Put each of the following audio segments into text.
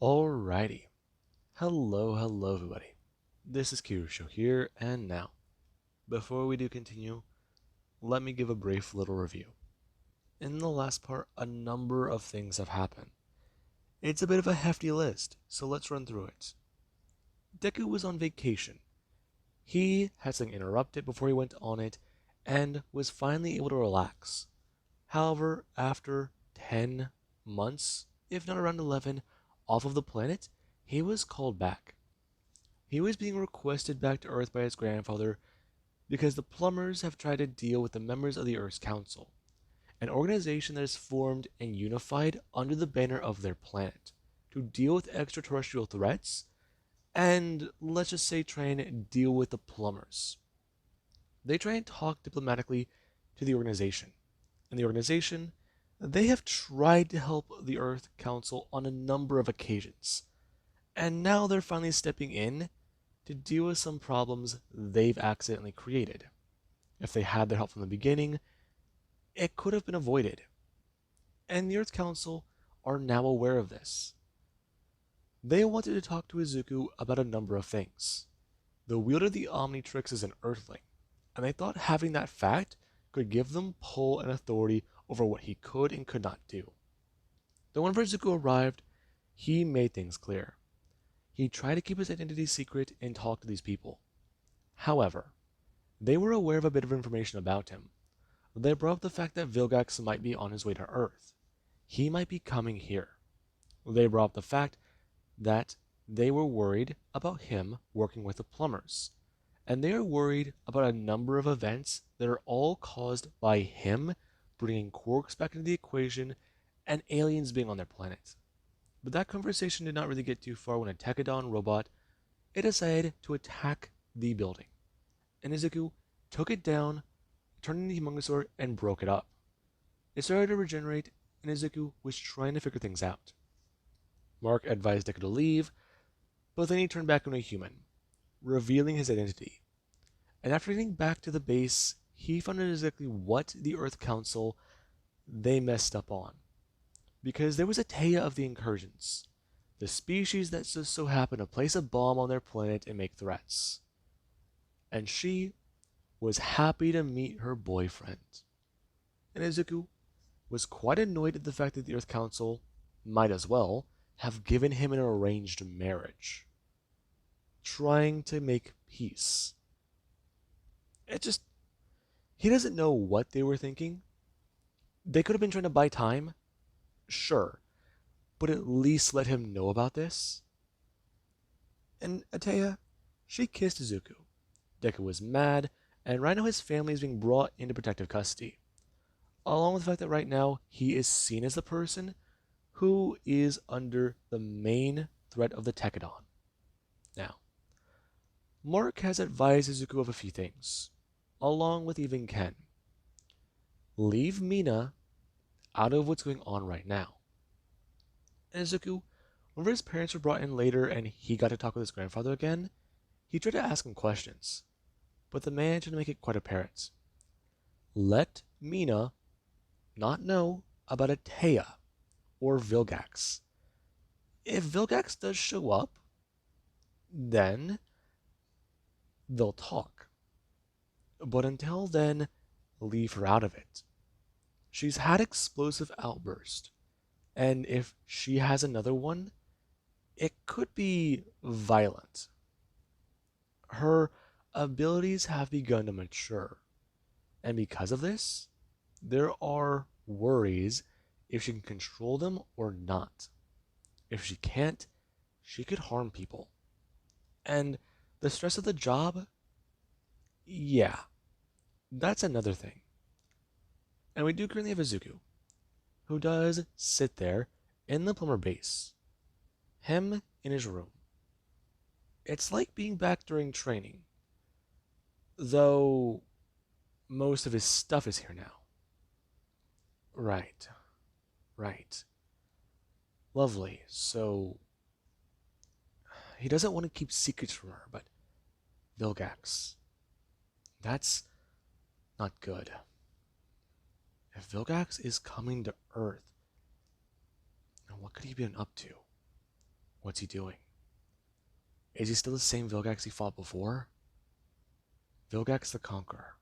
Alrighty. Hello everybody. This is Kirusho here, and now, before we do continue, let me give a brief little review. In the last part, a number of things have happened. It's a bit of a hefty list, so let's run through it. Deku was on vacation. He had something interrupted before he went on it, and was finally able to relax. However, after 10 months, if not around 11, off of the planet, he was called back. He was being requested back to Earth by his grandfather because the plumbers have tried to deal with the members of the Earth's Council, an organization that is formed and unified under the banner of their planet to deal with extraterrestrial threats and, let's just say, try and deal with the plumbers. They try and talk diplomatically to the organization, and the organization, they have tried to help the Earth Council on a number of occasions, and now they're finally stepping in to deal with some problems they've accidentally created. If they had their help from the beginning, it could have been avoided. And the Earth Council are now aware of this. They wanted to talk to Izuku about a number of things. The wielder of the Omnitrix is an Earthling, and they thought having that fact could give them pull and authority over what he could and could not do. Though whenever Izuku arrived, he made things clear. He tried to keep his identity secret and talk to these people. However, they were aware of a bit of information about him. They brought up the fact that Vilgax might be on his way to Earth. He might be coming here. They brought up the fact that they were worried about him working with the plumbers. And they are worried about a number of events that are all caused by him bringing quarks back into the equation and aliens being on their planet. But that conversation did not really get too far when a Tekadon robot decided to attack the building. And Izuku took it down, turned into Humongousaur, and broke it up. It started to regenerate, and Izuku was trying to figure things out. Mark advised Deku to leave, but then he turned back into a human, revealing his identity. And after getting back to the base, he found out exactly what the Earth Council they messed up on. Because there was a Taya of the Incursions, the species that just so happened to place a bomb on their planet and make threats. And she was happy to meet her boyfriend. And Izuku was quite annoyed at the fact that the Earth Council might as well have given him an arranged marriage, trying to make peace. He doesn't know what they were thinking. They could have been trying to buy time, sure, but at least let him know about this. And Ateya, she kissed Izuku. Deku was mad, and right now his family is being brought into protective custody, along with the fact that right now he is seen as the person who is under the main threat of the Tekadon. Now, Mark has advised Izuku of a few things, along with even Ken. Leave Mina out of what's going on right now. And Izuku, whenever his parents were brought in later and he got to talk with his grandfather again, he tried to ask him questions, but the man tried to make it quite apparent. Let Mina not know about Ateya or Vilgax. If Vilgax does show up, then they'll talk. But until then, leave her out of it. She's had explosive outbursts, and if she has another one, it could be violent. Her abilities have begun to mature, and because of this, there are worries if she can control them or not. If she can't, she could harm people. And the stress of the job, yeah, that's another thing. And we do currently have Izuku, who does sit there in the plumber base. Him in his room. It's like being back during training, though most of his stuff is here now. Right, right. Lovely. So, he doesn't want to keep secrets from her, but Vilgax. That's not good. If Vilgax is coming to Earth, what could he be up to? What's he doing? Is he still the same Vilgax he fought before? Vilgax the Conqueror.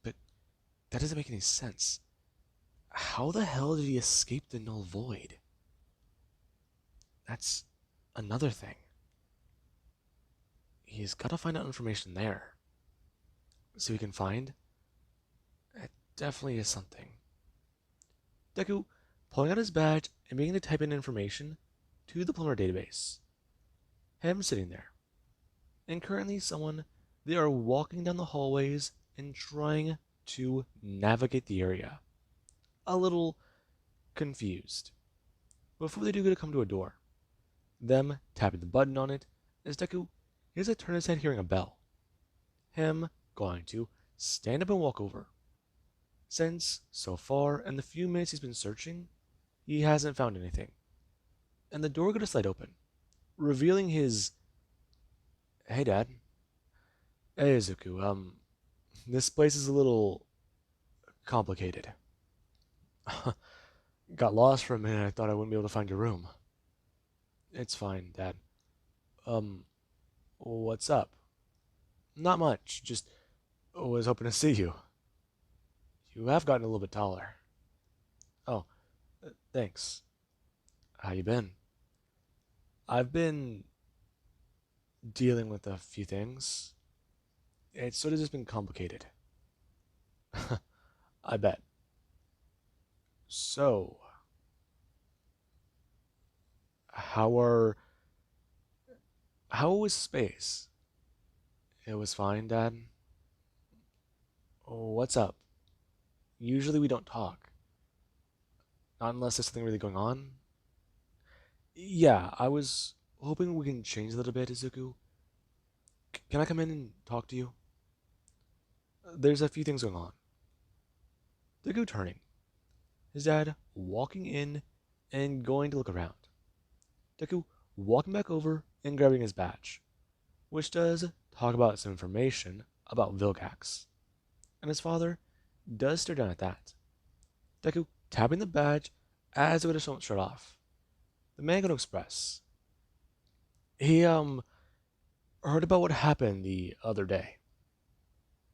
But that doesn't make any sense. How the hell did he escape the Null Void? That's another thing. He's got to find out information there. So he can find? It definitely is something. Deku, pulling out his badge and beginning to type in information to the plumber database. Him sitting there. And currently they are walking down the hallways and trying to navigate the area. A little confused. Before they do get to come to a door, them tapping the button on it, as Deku hears a turn his head hearing a bell. Him going to stand up and walk over. Since, so far, in the few minutes he's been searching, he hasn't found anything. And the door got to slide open, revealing his... Hey, Dad. Hey, Izuku, this place is a little complicated. Got lost for a minute. I thought I wouldn't be able to find your room. It's fine, Dad. What's up? Not much. Just was hoping to see you. You have gotten a little bit taller. Oh, thanks. How you been? I've been dealing with a few things. It's sort of just been complicated. I bet. So, how are... How was space? It was fine, Dad. What's up? Usually we don't talk. Not unless there's something really going on. Yeah, I was hoping we can change a little bit, Izuku. Can I come in and talk to you? There's a few things going on. Deku turning. His dad walking in and going to look around. Deku walking back over and grabbing his badge, which does talk about some information about Vilgax. And his father does stare down at that. Deku tapping the badge as it would have shut off. The man going to express. He heard about what happened the other day.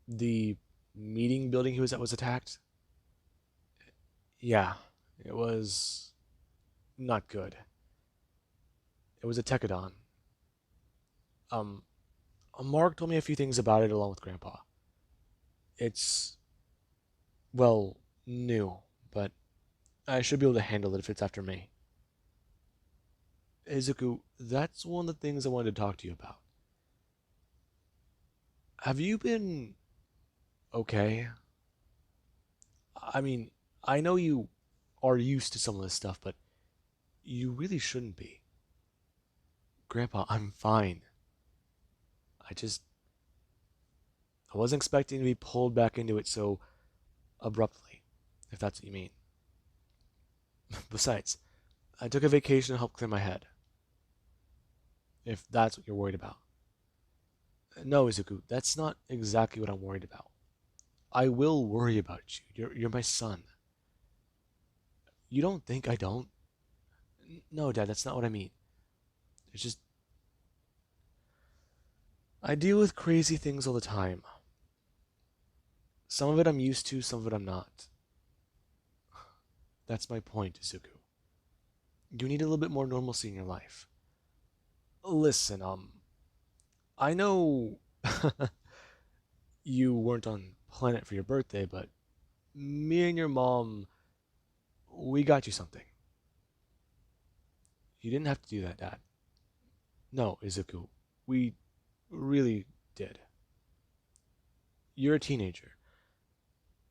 The meeting building he was at was attacked. Yeah, it was not good. It was a Tekadon. Um, Mark told me a few things about it along with Grandpa. It's, well, new, but I should be able to handle it if it's after me. Izuku, that's one of the things I wanted to talk to you about. Have you been okay? I mean, I know you are used to some of this stuff, but you really shouldn't be. Grandpa, I'm fine. I wasn't expecting to be pulled back into it so abruptly, if that's what you mean. Besides, I took a vacation to help clear my head. If that's what you're worried about. No, Izuku, that's not exactly what I'm worried about. I will worry about you. You're my son. You don't think I don't? No, Dad, that's not what I mean. It's just I deal with crazy things all the time. Some of it I'm used to, some of it I'm not. That's my point, Izuku. You need a little bit more normalcy in your life. Listen, I know you weren't on planet for your birthday, but me and your mom, we got you something. You didn't have to do that, Dad. No, Izuku, we really did. You're a teenager.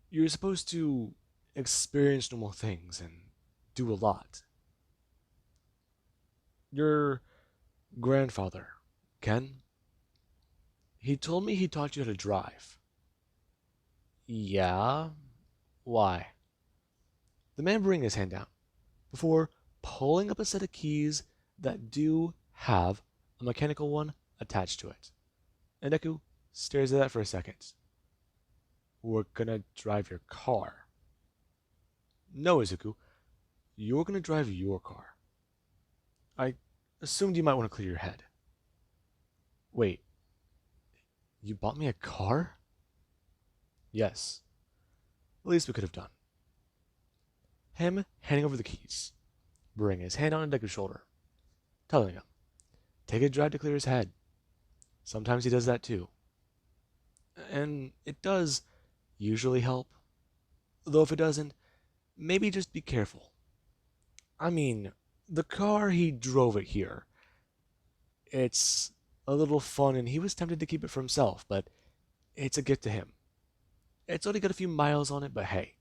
You're supposed to experience normal things and do a lot. Your grandfather, Ken, he told me he taught you how to drive. Yeah? Why? The man bringing his hand down before pulling up a set of keys that do have a mechanical one attached to it. And Deku stares at that for a second. We're gonna drive your car. No, Izuku, you're gonna drive your car. I Assumed you might want to clear your head. Wait, you bought me a car? Yes, the least we could have done. Him handing over the keys, bringing his hand on Deku's shoulder, telling him, take a drive to clear his head. Sometimes he does that too. And it does usually help. Though if it doesn't, maybe just be careful. I mean, the car he drove it here. It's a little fun and he was tempted to keep it for himself, but it's a gift to him. It's only got a few miles on it, but hey,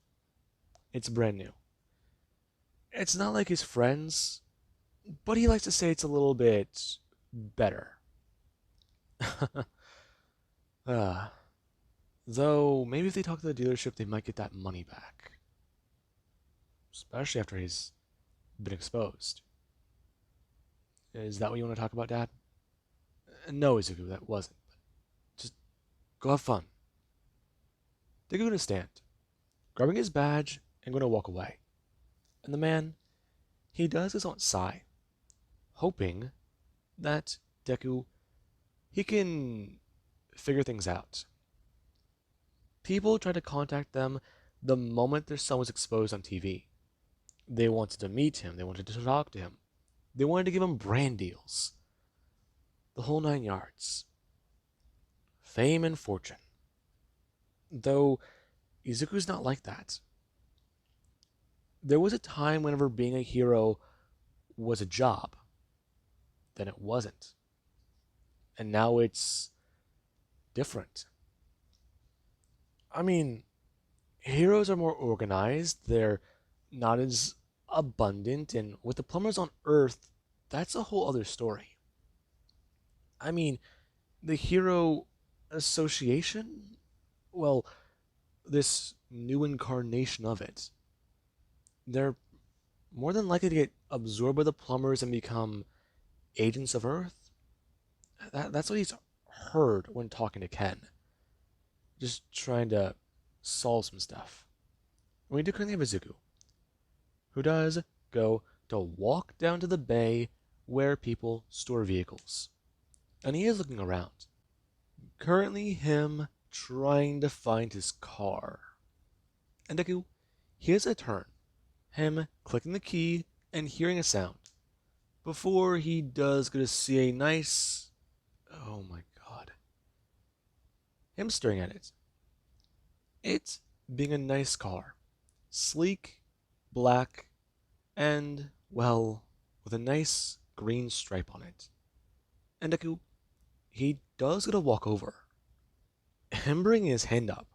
it's brand new. It's not like his friends, but he likes to say it's a little bit better. uh, though, maybe if they talk to the dealership, they might get that money back. Especially after he's been exposed. Is that what you want to talk about, Dad? No, Izuku, that wasn't. Just go have fun. Deku gonna stand, grabbing his badge and gonna walk away. And the man, he does his own sigh, hoping that Deku, he can figure things out. People try to contact them the moment their son was exposed on TV. They wanted to meet him, they wanted to talk to him, they wanted to give him brand deals. The whole 9 yards. Fame and fortune. Though Izuku's not like that. There was a time whenever being a hero was a job. Then it wasn't. And now it's different. I mean, heroes are more organized, they're not as abundant, and with the plumbers on Earth, that's a whole other story. I mean, the Hero Association? Well, this new incarnation of it. They're more than likely to get absorbed by the plumbers and become agents of Earth. That's what he's heard when talking to Ken. Just trying to solve some stuff. We do currently have Izuku, who does go to walk down to the bay where people store vehicles. And he is looking around. Currently him trying to find his car. And Deku, he has a turn. Him clicking the key and hearing a sound. Before he does get to see a nice... Oh my god. Him staring at it. It being a nice car. Sleek, black, and, well, with a nice green stripe on it. And Deku, he does get to walk over. Him bringing his hand up.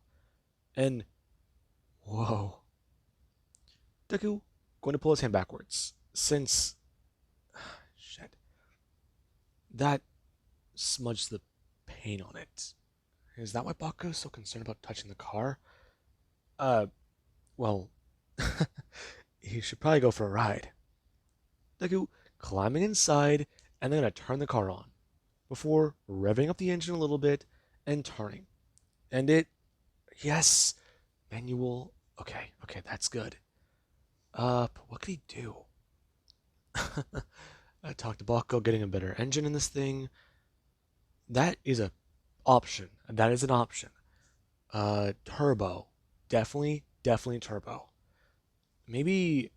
And, whoa. Deku going to pull his hand backwards. Since, shit, that smudged the paint on it. Is that why Baku's so concerned about touching the car? Well, he should probably go for a ride. Deku climbing inside and then gonna turn the car on before revving up the engine a little bit and turning. And it, yes, manual. Okay, that's good. But what could he do? I talked to Bakugo getting a better engine in this thing. That is a option. That is an option. Turbo. Definitely turbo. Maybe...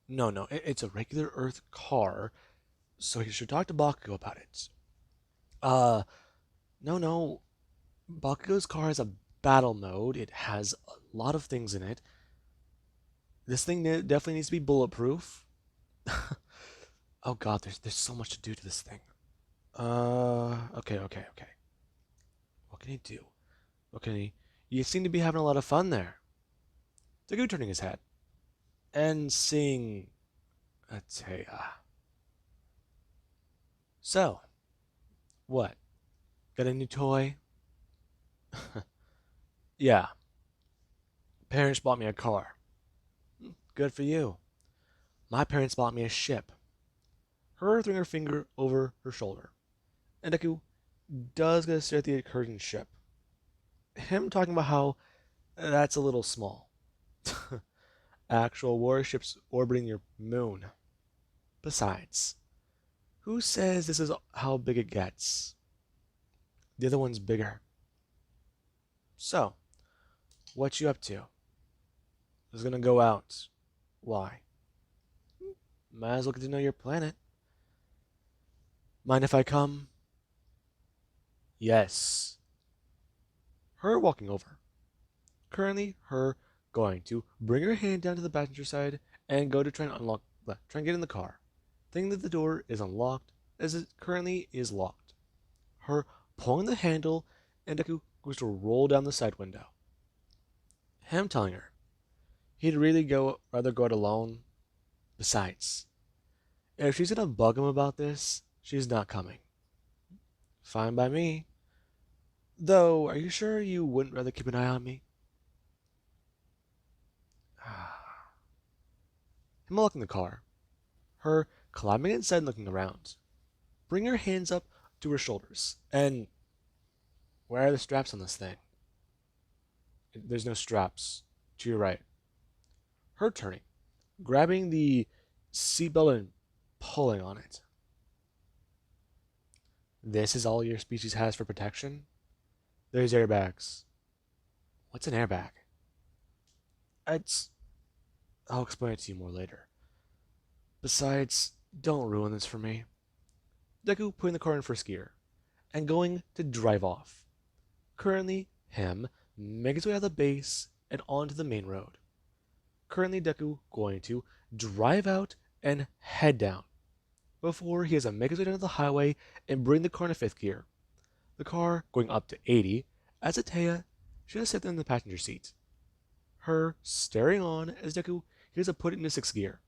No, it's a regular Earth car, so you should talk to Bakugo about it. No. Bakugo's car has a battle mode. It has a lot of things in it. This thing definitely needs to be bulletproof. Oh god, there's so much to do to this thing. Okay. What can he do? What can he... You seem to be having a lot of fun there. Deku turning his head and seeing Atea. So, what? Got a new toy? Yeah. Parents bought me a car. Good for you. My parents bought me a ship. Her throwing her finger over her shoulder. And Deku does get to stare at the curtain ship. Him talking about how that's a little small. Actual warships orbiting your moon. Besides, Who says this is how big it gets? The other one's bigger. So, what you up to? Who's gonna go out? Why? Might as well get to know your planet. Mind if I come? Yes. Her walking over. Currently, her going to bring her hand down to the passenger side and go to try and try and get in the car. Thinking that the door is unlocked, as it currently is locked. Her pulling the handle, and Deku goes to roll down the side window. Him telling her he'd really rather go out alone. Besides, if she's gonna bug him about this, she's not coming. Fine by me. Though, are you sure you wouldn't rather keep an eye on me? Him locking the car. Her climbing inside and looking around. Bring her hands up to her shoulders. And where are the straps on this thing? There's no straps. To your right. Her turning. Grabbing the seatbelt and pulling on it. This is all your species has for protection? There's airbags. What's an airbag? I'll explain it to you more later. Besides, don't ruin this for me. Deku putting the car in first gear and going to drive off. Currently, him making his way out of the base and onto the main road. Currently, Deku going to drive out and head down before he has to make his way down to the highway and bring the car into fifth gear. The car going up to 80 as Atea should sit in the passenger seat. Her staring on as Deku hears to put it into sixth gear.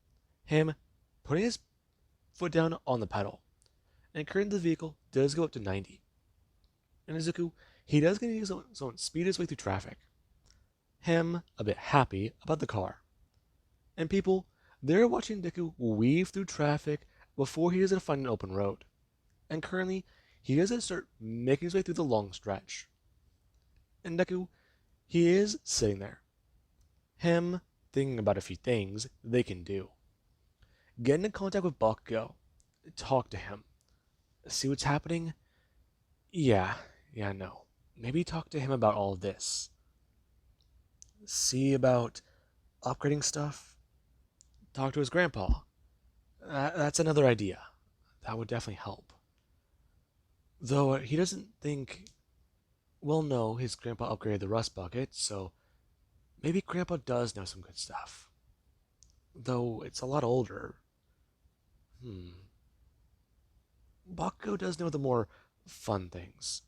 Him putting his foot down on the pedal. And currently the vehicle does go up to 90. And Izuku, he does get to use his own speed his way through traffic. Him a bit happy about the car. And people, they're watching Deku weave through traffic before he is going to find an open road. And currently, he is going to start making his way through the long stretch. And Deku, he is sitting there. Him thinking about a few things they can do. Get in contact with Bakugo. Talk to him. See what's happening? Yeah, no. Maybe talk to him about all of this. See about upgrading stuff. Talk to his grandpa. That's another idea. That would definitely help. Though he doesn't think... Well, no, his grandpa upgraded the rust bucket, so maybe grandpa does know some good stuff. Though it's a lot older. Bakugo does know the more fun things.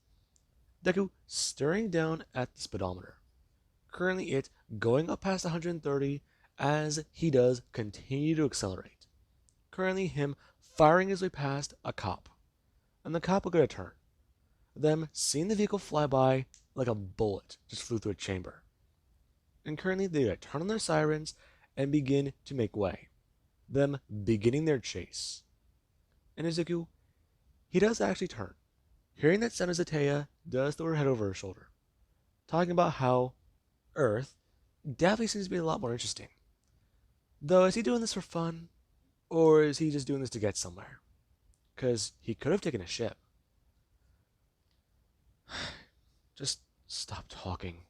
Deku staring down at the speedometer. Currently it going up past 130 as he does continue to accelerate. Currently him firing his way past a cop. And the cop will get a turn. Them seeing the vehicle fly by like a bullet just flew through a chamber. And currently they turn on their sirens and begin to make way. Them beginning their chase. And Izuku, he does actually turn. Hearing that sound as Atea does throw her head over her shoulder. Talking about how Earth definitely seems to be a lot more interesting. Though, is he doing this for fun? Or is he just doing this to get somewhere? Because he could have taken a ship. Just stop talking.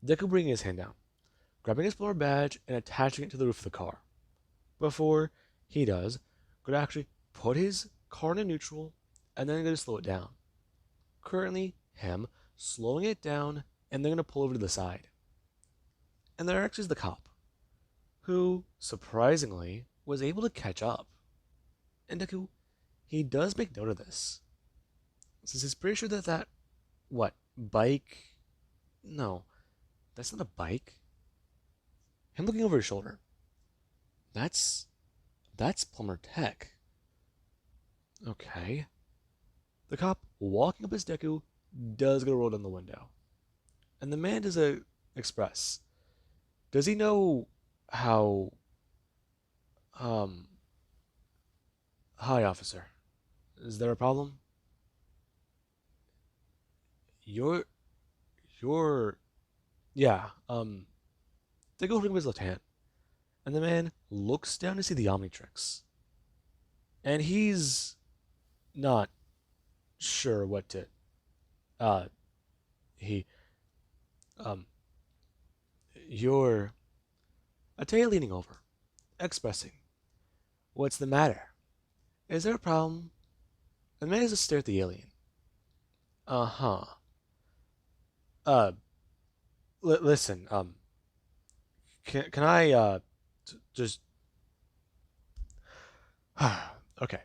Deku bringing his hand down, grabbing his floor badge and attaching it to the roof of the car. Before he does, could actually put his car into neutral and then going to slow it down. Currently, him slowing it down and then going to pull over to the side. And there actually is the cop, who, surprisingly, was able to catch up. And Deku, he does make note of this. Since he's pretty sure that bike? No, that's not a bike. Him looking over his shoulder. That's Plumber Tech. Okay. The cop, walking up his Deku, does get a roll down the window. And the man does express. Does he know how... Hi, officer. Is there a problem? You're... Yeah, Deku holding up his left hand. And the man looks down to see the Omnitrix. and he's not sure what to. Uh, he, um, you're. Ataya leaning over, expressing, "What's the matter? Is there a problem?" And the man just stare at the alien. Uh huh. Uh, listen. Can I just okay?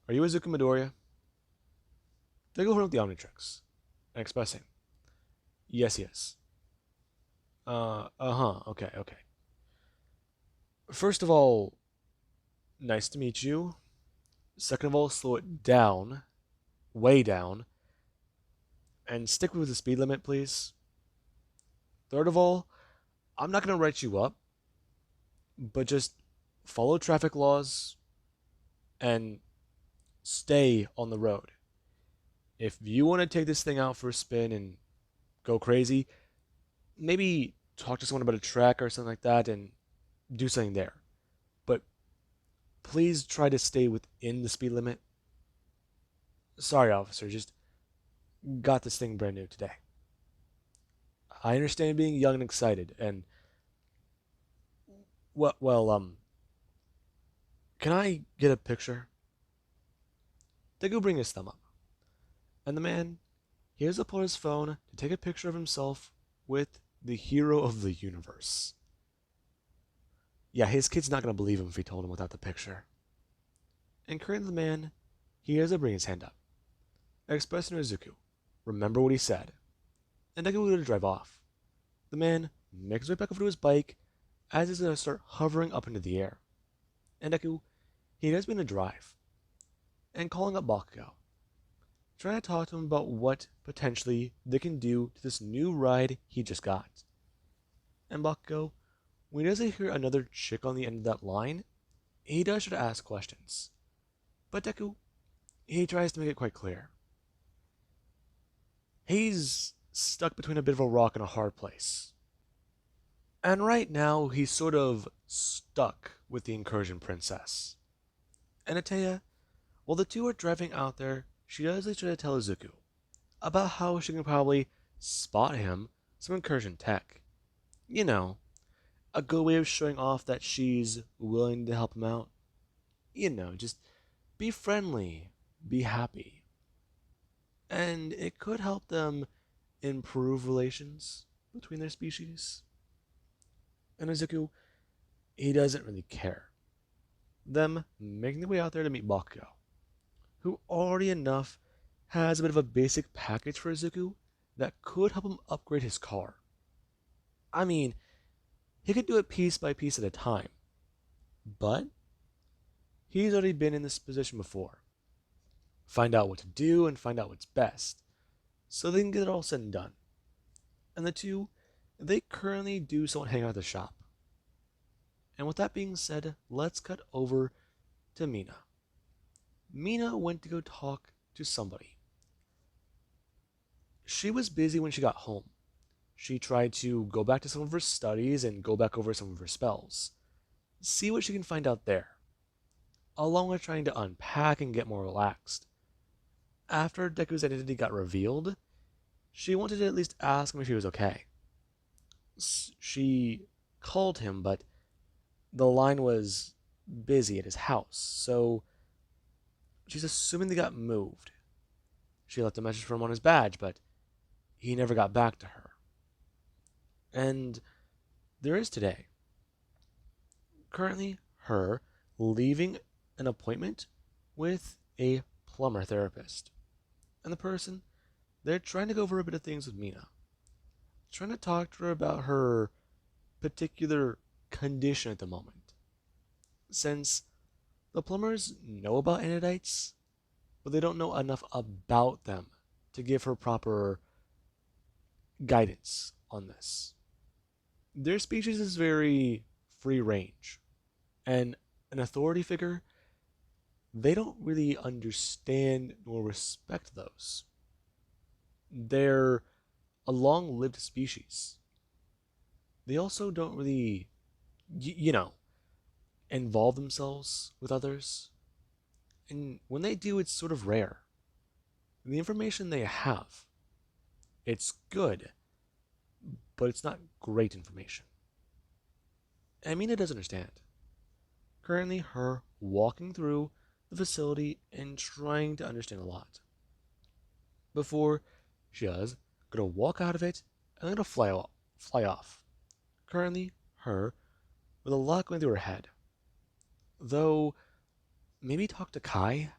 Are you Izuku Midoriya? They go with the Omnitrix, and expressing, "Yes, yes." Uh huh. Okay, okay. First of all, nice to meet you. Second of all, slow it down, way down, and stick with the speed limit, please. Third of all, I'm not gonna write you up, but just follow traffic laws and stay on the road. If you want to take this thing out for a spin and go crazy, maybe talk to someone about a track or something like that and do something there. But please try to stay within the speed limit. Sorry, officer, just got this thing brand new today. I understand being young and excited, and can I get a picture? Deku bring his thumb up, and the man here's to pull his phone to take a picture of himself with the hero of the universe. Yeah, his kid's not gonna believe him if he told him without the picture. And currently the man, he has to bring his hand up, expressing to Izuku, remember what he said. And Deku will drive off. The man makes his way back over to his bike as he's gonna start hovering up into the air. And Deku, he does begin to drive, and calling up Bakugo, trying to talk to him about what potentially they can do to this new ride he just got. And Bakugo, when he does hear another chick on the end of that line, he does try to ask questions. But Deku, he tries to make it quite clear. He's stuck between a bit of a rock and a hard place. And right now, he's sort of stuck with the Incursion Princess. And Atea, while the two are driving out there, she does try to tell Izuku about how she can probably spot him some Incursion tech. You know, a good way of showing off that she's willing to help him out. You know, just be friendly, be happy. And it could help them improve relations between their species. And Izuku, he doesn't really care. Them making their way out there to meet Bakugo, who already enough has a bit of a basic package for Izuku that could help him upgrade his car. I mean, he could do it piece by piece at a time, but he's already been in this position before. Find out what to do and find out what's best, so they can get it all said and done. And the two, they currently do somewhat hang out at the shop. And with that being said, let's cut over to Mina. Mina went to go talk to somebody. She was busy when she got home. She tried to go back to some of her studies and go back over some of her spells. See what she can find out there, along with trying to unpack and get more relaxed. After Deku's identity got revealed, she wanted to at least ask him if he was okay. She called him, but the line was busy at his house, so she's assuming they got moved. She left a message for him on his badge, but he never got back to her. And there is today. Currently, her leaving an appointment with a plumber therapist. And the person, they're trying to go over a bit of things with Mina. Trying to talk to her about her particular condition at the moment. Since the plumbers know about anidites, but they don't know enough about them to give her proper guidance on this. Their species is very free range, and an authority figure, they don't really understand nor respect those. They're a long lived species. They also don't really, involve themselves with others. And when they do, it's sort of rare. The information they have, it's good, but it's not great information. Amina doesn't understand. Currently, her walking through the facility and trying to understand a lot. Before she does, gonna walk out of it and then gonna fly off. Currently, her with a lot going through her head. Though, maybe talk to Kai?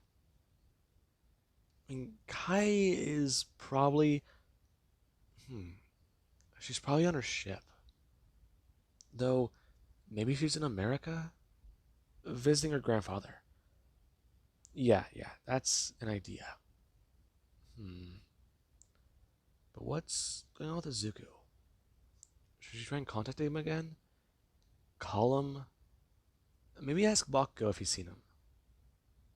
I mean, Kai is probably. She's probably on her ship. Though, maybe she's in America? Visiting her grandfather. Yeah, that's an idea. Hmm. But what's going on with Izuku? Should she try and contact him again? Call him? Maybe ask Bakugo if he's seen him.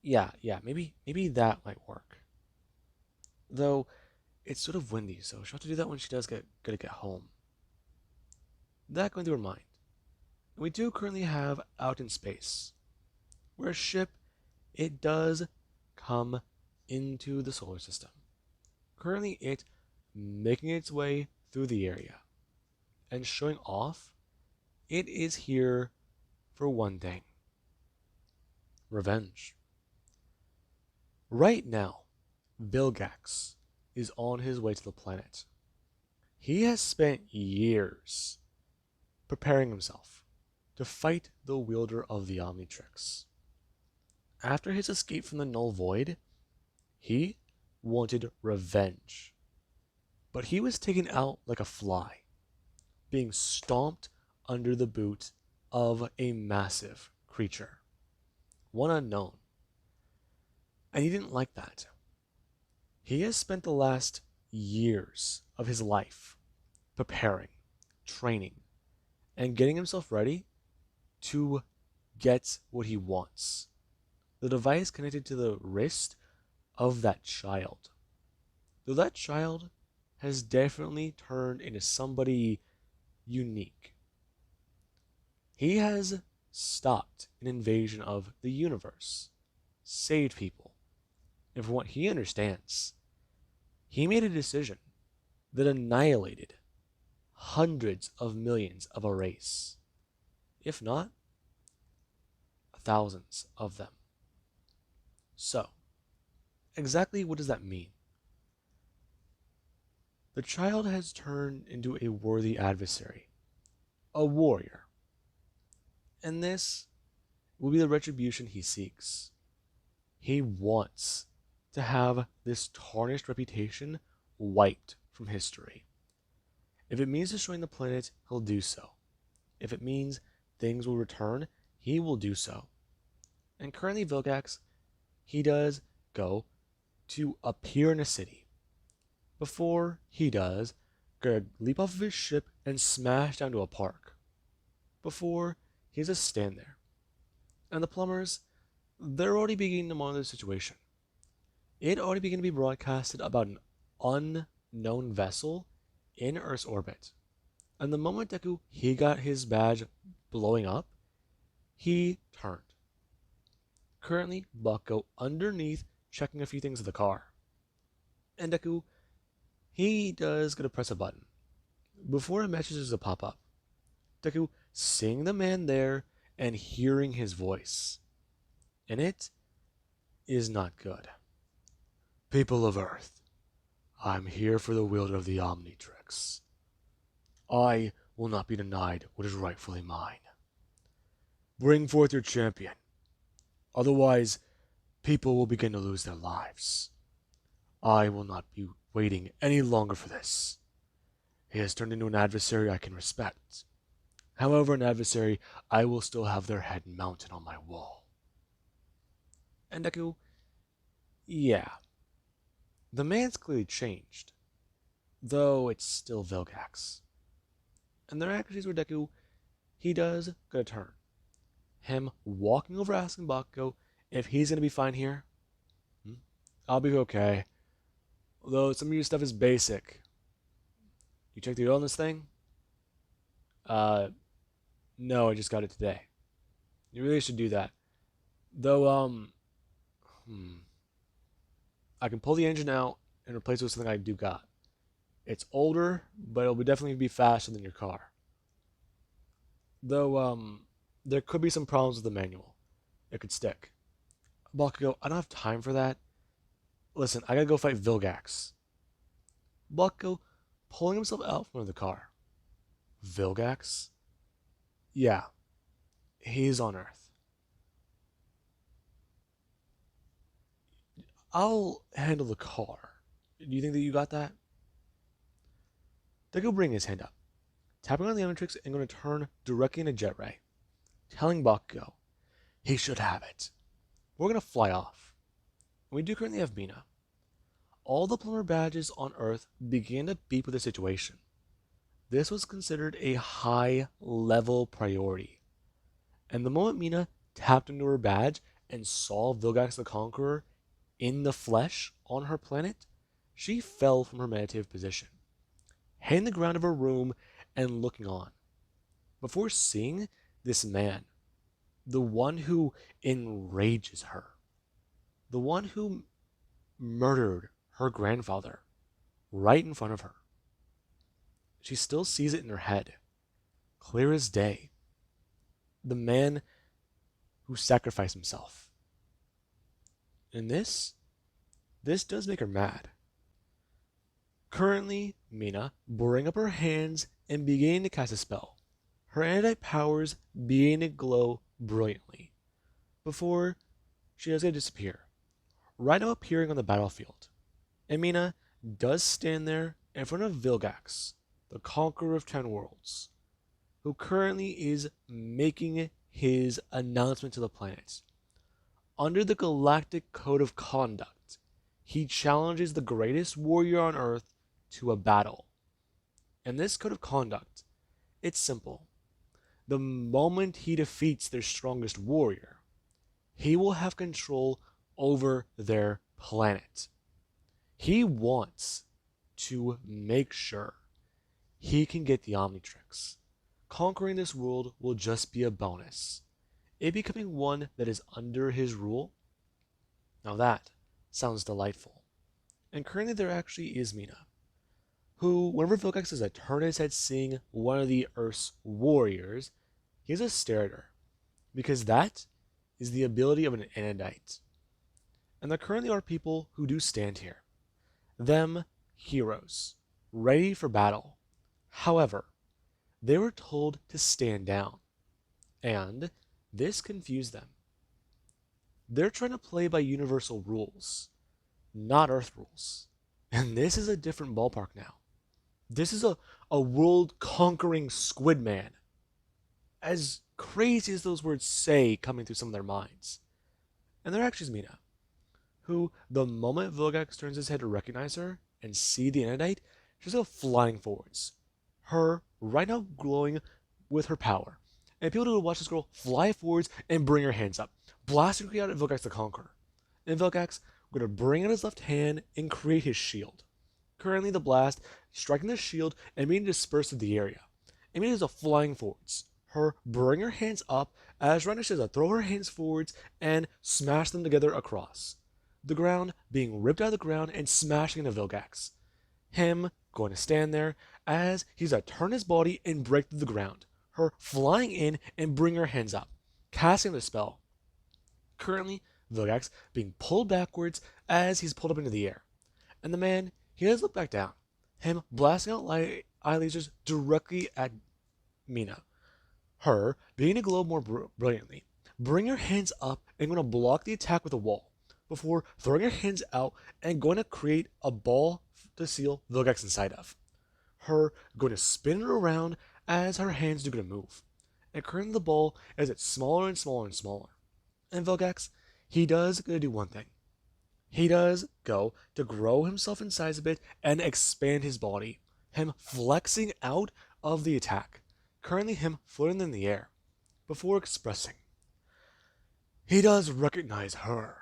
Yeah, maybe that might work. Though, it's sort of windy, so she'll have to do that when she does get home. That going through her mind. And we do currently have Out in Space, where a ship, it does come into the solar system. Currently, it making its way through the area and showing off it is here for one thing: revenge. Right now, Vilgax is on his way to the planet. He has spent years preparing himself to fight the wielder of the Omnitrix. After his escape from the Null Void, he wanted revenge. But he was taken out like a fly, being stomped under the boot of a massive creature, one unknown. And he didn't like that. He has spent the last years of his life preparing, training, and getting himself ready to get what he wants. The device connected to the wrist of that child. Though that child has definitely turned into somebody unique. He has stopped an invasion of the universe, saved people, and from what he understands, he made a decision that annihilated hundreds of millions of a race, if not thousands of them. So, exactly what does that mean? The child has turned into a worthy adversary, a warrior, and this will be the retribution he seeks. He wants to have this tarnished reputation wiped from history. If it means destroying the planet, he'll do so. If it means things will return, he will do so. And currently Vilgax, he does go to appear in a city. Before he does, gonna leap off of his ship and smash down to a park. Before he just stand there. And the plumbers, they're already beginning to monitor the situation. It already began to be broadcasted about an unknown vessel in Earth's orbit. And the moment Deku he got his badge blowing up, he turned. Currently, Bucko underneath checking a few things in the car. And Deku, he does gonna press a button. Before a message is to pop up, Deku seeing the man there and hearing his voice. And it is not good. People of Earth, I'm here for the wielder of the Omnitrix. I will not be denied what is rightfully mine. Bring forth your champion. Otherwise, people will begin to lose their lives. I will not be waiting any longer for this. He has turned into an adversary I can respect. However, an adversary I will still have their head mounted on my wall. And Deku, yeah. The man's clearly changed, though it's still Vilgax. And there are activities where Deku, he does get a turn. Him walking over asking Bakugo if he's gonna be fine here. I'll be okay. Although some of your stuff is basic. You checked the oil on this thing? No, I just got it today. You really should do that. Though, I can pull the engine out and replace it with something I do got. It's older, but it'll definitely be faster than your car. Though, there could be some problems with the manual. It could stick. Bakugo, I don't have time for that. Listen, I gotta go fight Vilgax. Bakugo pulling himself out from the car. Vilgax? Yeah, he's on Earth. I'll handle the car. Do you think that you got that? Deku bring his hand up, tapping on the Omnitrix and going to turn directly into Jet Ray, telling Bakugo he should have it. We're going to fly off. We do currently have Mina. All the plumber badges on Earth began to beep with the situation. This was considered a high-level priority. And the moment Mina tapped into her badge and saw Vilgax the Conqueror in the flesh on her planet, she fell from her meditative position, hitting the ground of her room and looking on, before seeing this man, the one who enrages her, the one who murdered her grandfather right in front of her. She still sees it in her head, clear as day. The man who sacrificed himself. And this does make her mad. Currently, Mina bring up her hands and beginning to cast a spell, her anti powers beginning to glow brilliantly, before she does disappear, right now appearing on the battlefield. And Mina does stand there in front of Vilgax, the Conqueror of 10 Worlds, who currently is making his announcement to the planet. Under the Galactic Code of Conduct, he challenges the greatest warrior on Earth to a battle. And this Code of Conduct, it's simple. The moment he defeats their strongest warrior, he will have control over their planet. He wants to make sure he can get the Omnitrix. Conquering this world will just be a bonus. It becoming one that is under his rule? Now that sounds delightful. And currently there actually is Mina, who, whenever Vilgax does a turn his head seeing one of the Earth's warriors, he has a stare at her, because that is the ability of an Anodite. And there currently are people who do stand here. Them heroes, ready for battle. However, they were told to stand down, and this confused them. They're trying to play by universal rules, not Earth rules. And this is a different ballpark now. This is a world-conquering squid man. As crazy as those words say coming through some of their minds. And there actually is Mina, who, the moment Vilgax turns his head to recognize her and see the Anodite, she's go flying forwards. Her right now glowing with her power. And people to watch this girl fly forwards and bring her hands up, blasting out at Vilgax the Conqueror. And Vilgax going to bring out his left hand and create his shield. Currently the blast striking the shield and being dispersed through the area. And Mina is flying forwards. Her bring her hands up as Rana says throw her hands forwards and smash them together across. The ground being ripped out of the ground and smashing into Vilgax. Him going to stand there as he's to turn his body and break through the ground. Her flying in and bring her hands up, casting the spell. Currently, Vilgax being pulled backwards as he's pulled up into the air. And the man, he does look back down. Him blasting out eye lasers directly at Mina. Her beginning to glow more brilliantly. Bring her hands up and going to block the attack with a wall, before throwing her hands out and going to create a ball to seal Vilgax inside of. Her going to spin it around as her hands do going to move. And currently the ball as it's smaller and smaller and smaller. And Vilgax, he does going to do one thing. He does go to grow himself in size a bit and expand his body. Him flexing out of the attack. Currently him floating in the air. Before expressing. He does recognize her.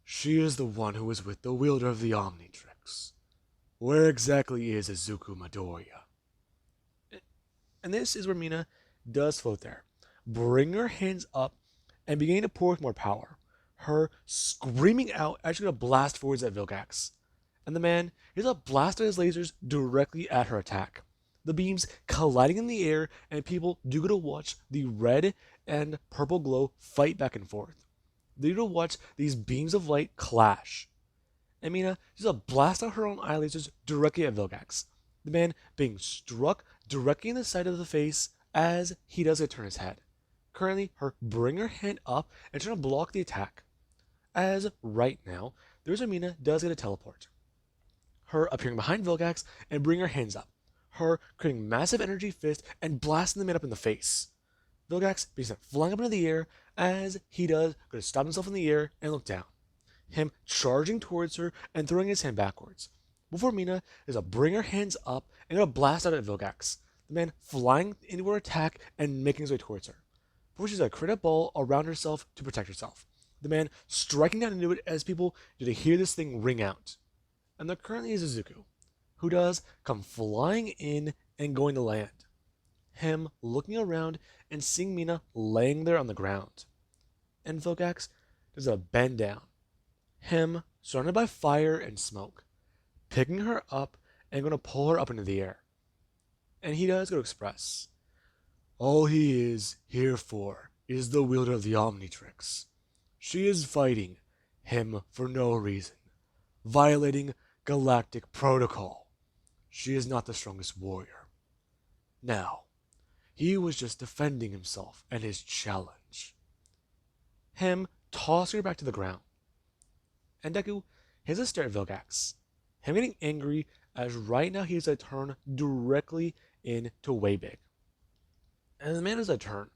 She is the one who was with the wielder of the Omnitrix. Where exactly is Izuku Midoriya? And this is where Mina does float there. Bring her hands up and beginning to pour with more power. her screaming out as she's gonna blast forwards at Vilgax. And the man is a blast of his lasers directly at her attack. The beams colliding in the air, and people do get to watch the red and purple glow fight back and forth. They do get to watch these beams of light clash. And Mina does a blast out her own eye lasers directly at Vilgax. The man being struck directly in the side of the face as he does it turn his head. Currently, her bring her hand up and trying to block the attack. As right now, there's where Mina does get a teleport. Her appearing behind Vilgax and bring her hands up. Her creating massive energy fist and blasting the man up in the face. Vilgax being sent flying up into the air as he does go to stop himself in the air and look down. Him charging towards her and throwing his hand backwards. Before Mina is a bring her hands up and gonna blast out at Vilgax. The man flying into her attack and making his way towards her. Before she's a crit ball around herself to protect herself. The man striking down into it as people do to hear this thing ring out. And there currently is Izuku, who does come flying in and going to land. Him looking around and seeing Mina laying there on the ground. And Vilgax does a bend down. Him surrounded by fire and smoke, picking her up and going to pull her up into the air. And he does go to express, all he is here for is the wielder of the Omnitrix. She is fighting him for no reason, violating galactic protocol. She is not the strongest warrior. Now, he was just defending himself and his challenge. Him tossing her back to the ground. And Deku has a stare at Vilgax. Him getting angry as right now he has a turn directly into Waybig. And the man has a turn,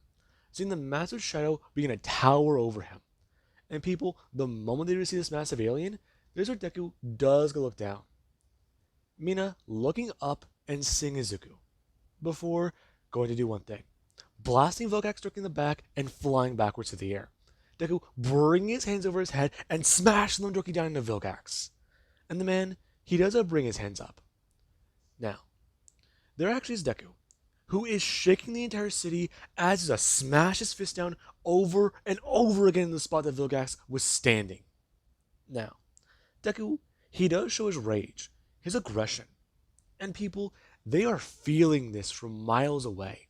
seeing the massive shadow begin to tower over him. And people, the moment they see this massive alien, there's where Deku does go look down. Mina looking up and seeing Izuku, before going to do one thing. Blasting Vilgax directly in the back and flying backwards to the air. Deku bringing his hands over his head and smashing them directly down into Vilgax. And the man, he does bring his hands up. Now, there actually is Deku, who is shaking the entire city as he smashes his fist down over and over again in the spot that Vilgax was standing. Now, Deku, he does show his rage, his aggression, and people, they are feeling this from miles away,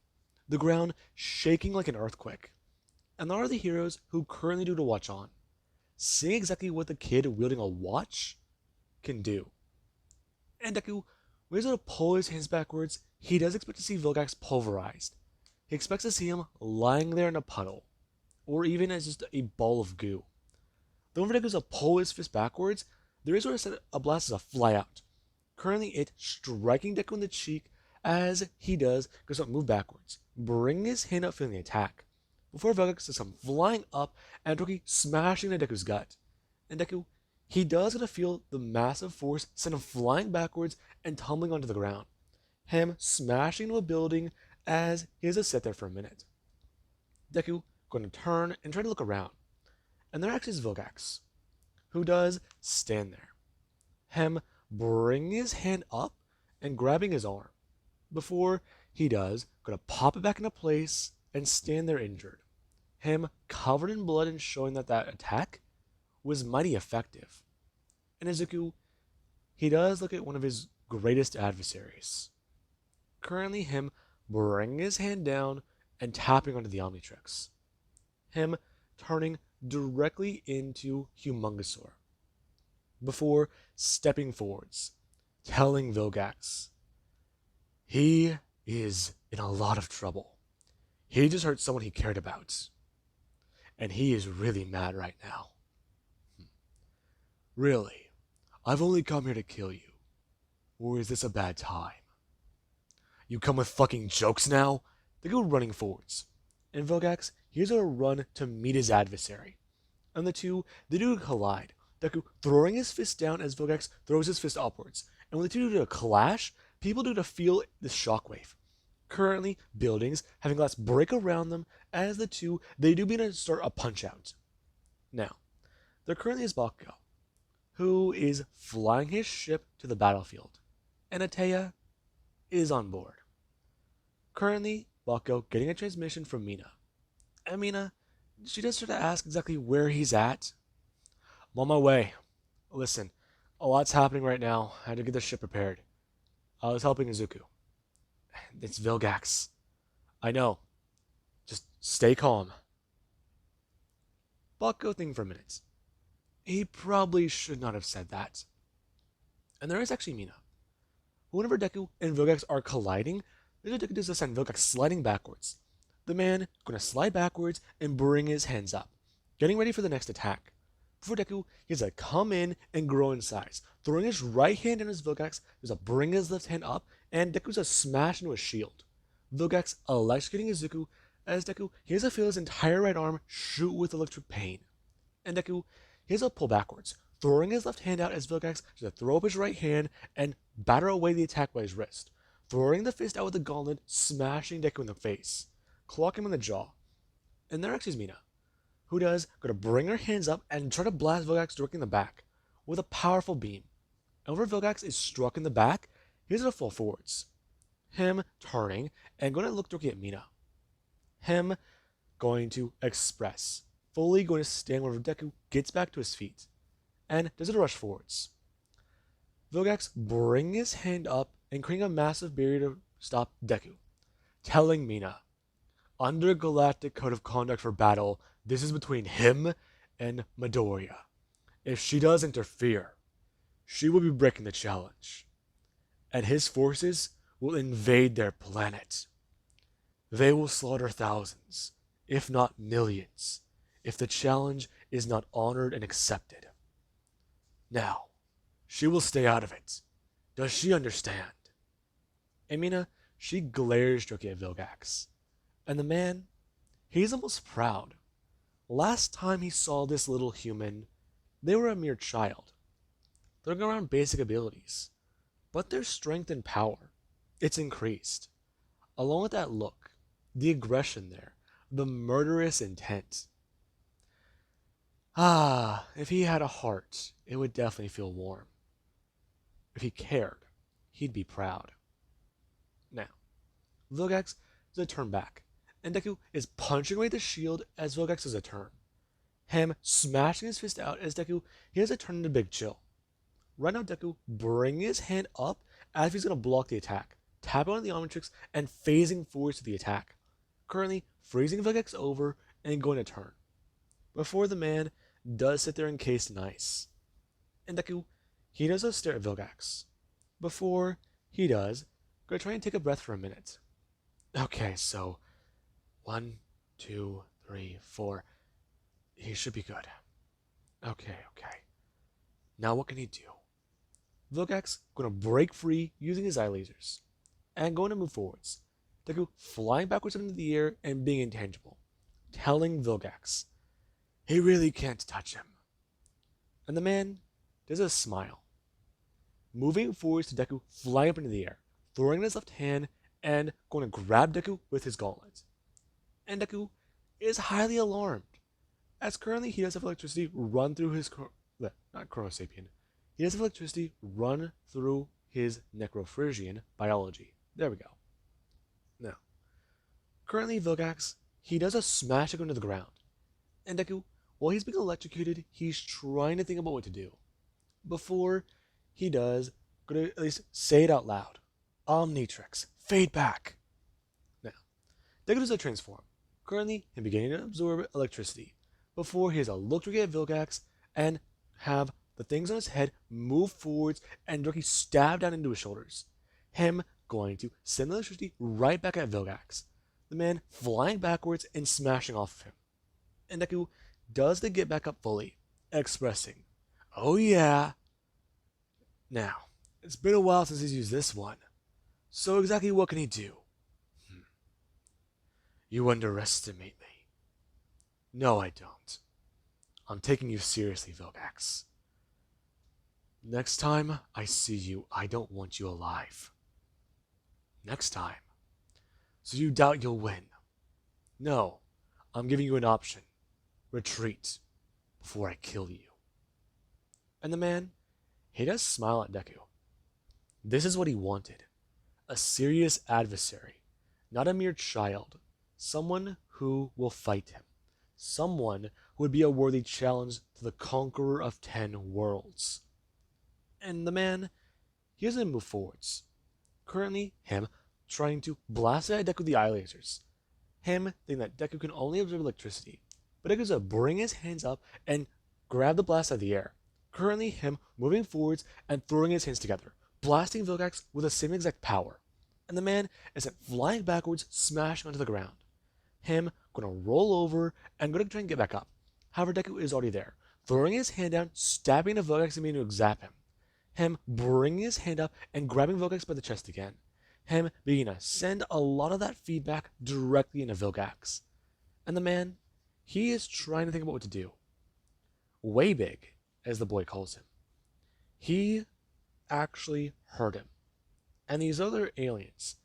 the ground shaking like an earthquake. And there are the heroes who currently do to watch on, seeing exactly what the kid wielding a watch can do. And Deku, when he's going to pull his hands backwards, he does expect to see Vilgax pulverized. He expects to see him lying there in a puddle, or even as just a ball of goo. Then when Deku goes to pull his fist backwards, there is where a blast is a fly out. Currently it striking Deku in the cheek as he goes to move backwards, bringing his hand up feeling the attack. Before Vilgax does come flying up and Toki smashing into Deku's gut. And Deku, he does get to feel the massive force send him flying backwards and tumbling onto the ground. Him smashing into a building as he has to sit there for a minute. Deku going to turn and try to look around. And there actually is Vilgax, who does stand there. Him bringing his hand up and grabbing his arm. Before he does, going to pop it back into place and stand there injured. Him covered in blood and showing that that attack was mighty effective. And Izuku, he does look at one of his greatest adversaries. Currently him bringing his hand down and tapping onto the Omnitrix. Him turning directly into Humongosaur. Before stepping forwards, telling Vilgax, he is in a lot of trouble. He just hurt someone he cared about. And he is really mad right now. Really? I've only come here to kill you. Or is this a bad time? You come with fucking jokes now? They go running forwards. And Vilgax, he's gonna run to meet his adversary. And the two, they do collide. Deku throwing his fist down as Vilgax throws his fist upwards. And when the two do a clash, people do to feel this shockwave. Currently, buildings having glass break around them as the two, they do begin to start a punch out. Now, there currently is Bakugo, who is flying his ship to the battlefield. And Ateya is on board. Currently, Bakugo getting a transmission from Mina. And Mina, she does start to ask exactly where he's at, I'm on my way. Listen, a lot's happening right now. I had to get the ship prepared. I was helping Izuku. It's Vilgax. I know. Just stay calm. Bucko think for a minute. He probably should not have said that. And there is actually Mina. Whenever Deku and Vilgax are colliding, there's a Deku does this and Vilgax sliding backwards. The man gonna slide backwards and bring his hands up, getting ready for the next attack. Before Deku, he has to come in and grow in size. Throwing his right hand in his Vilgax, he's to bring his left hand up, and Deku's a smash into his shield. Vilgax electrocuting Izuku, as Deku, he has to feel his entire right arm shoot with electric pain. And Deku, he has to pull backwards, throwing his left hand out as Vilgax has to throw up his right hand and batter away the attack by his wrist. Throwing the fist out with the gauntlet, smashing Deku in the face, clocking him in the jaw. And there actually is Mina, who does gonna bring her hands up and try to blast Vilgax directly in the back with a powerful beam. And whenever Vilgax is struck in the back, he's gonna fall forwards. Him turning and gonna look directly at Mina. Him going to express, fully going to stand whenever Deku gets back to his feet, and does it rush forwards. Vilgax bringing his hand up and creating a massive barrier to stop Deku, telling Mina, under Galactic Code of Conduct for battle, this is between him and Midoriya. If she does interfere, she will be breaking the challenge, and his forces will invade their planet. They will slaughter thousands, if not millions, if the challenge is not honored and accepted. Now, she will stay out of it. Does she understand? And Mina, she glares directly at Vilgax. And the man, he's almost proud. Last time he saw this little human, they were a mere child. They're going around basic abilities. But their strength and power, it's increased. Along with that look, the aggression there, the murderous intent. If he had a heart, it would definitely feel warm. If he cared, he'd be proud. Now, Vilgax does a turn back, and Deku is punching away the shield as Vilgax does a turn. Him smashing his fist out as Deku, he has a turn into Big Chill. Right now, Deku bringing his hand up as if he's going to block the attack, tapping on the Omnitrix and phasing forwards to the attack. Currently, freezing Vilgax over and going to turn. Before the man does sit there encased in ice. And Deku, he does a stare at Vilgax. Before he does, go try and take a breath for a minute. Okay, so 1, 2, 3, 4. He should be good. Okay. Now what can he do? Vilgax going to break free using his eye lasers and going to move forwards. Deku flying backwards into the air and being intangible, telling Vilgax, he really can't touch him. And the man does a smile, moving forwards to Deku, flying up into the air, throwing in his left hand and going to grab Deku with his gauntlet. And Deku is highly alarmed, as currently he does have electricity run through his not Chronosapien. He does have electricity run through his Necrophrygian biology. There we go. Now, currently Vilgax, he does a smash Deku into the ground. And Deku, while he's being electrocuted, he's trying to think about what to do. Before he does, going to at least say it out loud. Omnitrix, fade back. Now, Deku does a transform. Currently, he's beginning to absorb electricity. Before he has a look to get Vilgax and have the things on his head move forwards and directly stab down into his shoulders. Him going to send the electricity right back at Vilgax. The man flying backwards and smashing off of him. And Deku does the get back up fully, expressing, oh yeah. Now, it's been a while since he's used this one. So exactly what can he do? You underestimate me. No, I don't. I'm taking you seriously, Vilgax. Next time I see you, I don't want you alive. Next time. So you doubt you'll win. No, I'm giving you an option. Retreat before I kill you. And the man, he does smile at Deku. This is what he wanted. A serious adversary, not a mere child. Someone who will fight him. Someone would be a worthy challenge to the conqueror of 10 worlds. And the man, he doesn't move forwards. Currently, him trying to blast at Deku with the eye lasers. Him thinking that Deku can only absorb electricity. But Deku's to bring his hands up and grab the blast out of the air. Currently, him moving forwards and throwing his hands together, blasting Vilgax with the same exact power. And the man is sent flying backwards, smashing onto the ground. Him gonna roll over and gonna try and get back up. However, Deku is already there, throwing his hand down, stabbing into Vilgax and beginning to zap him. Him bringing his hand up and grabbing Vilgax by the chest again. Him beginning to send a lot of that feedback directly into Vilgax. And the man, he is trying to think about what to do. Way Big, as the boy calls him. He actually hurt him. And these other aliens,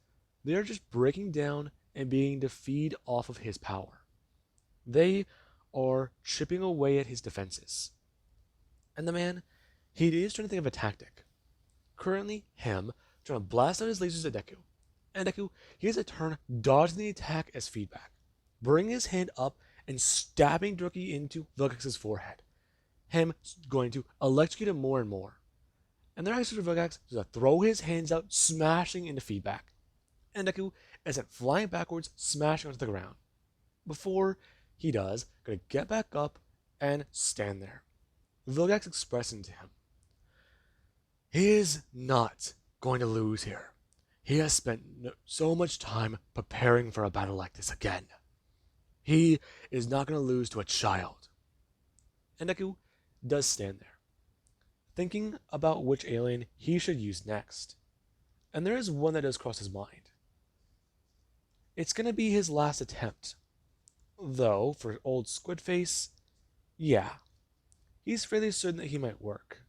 they are just breaking down and beginning to feed off of his power. They are chipping away at his defenses. And the man, he is trying to think of a tactic. Currently, him trying to blast out his lasers at Deku. And Deku, he has a turn dodging the attack as feedback, bringing his hand up and stabbing directly into Vilgax's forehead. Him going to electrocute him more and more. And the next to Vilgax is to throw his hands out, smashing into feedback. And Deku is sent flying backwards, smashing onto the ground. Before he does, gonna get back up and stand there. Vilgax expressing to him, he is not going to lose here. He has spent so much time preparing for a battle like this again. He is not going to lose to a child. And Deku does stand there, thinking about which alien he should use next. And there is one that does cross his mind. It's going to be his last attempt. Though, for old Squidface, yeah, he's fairly certain that he might work.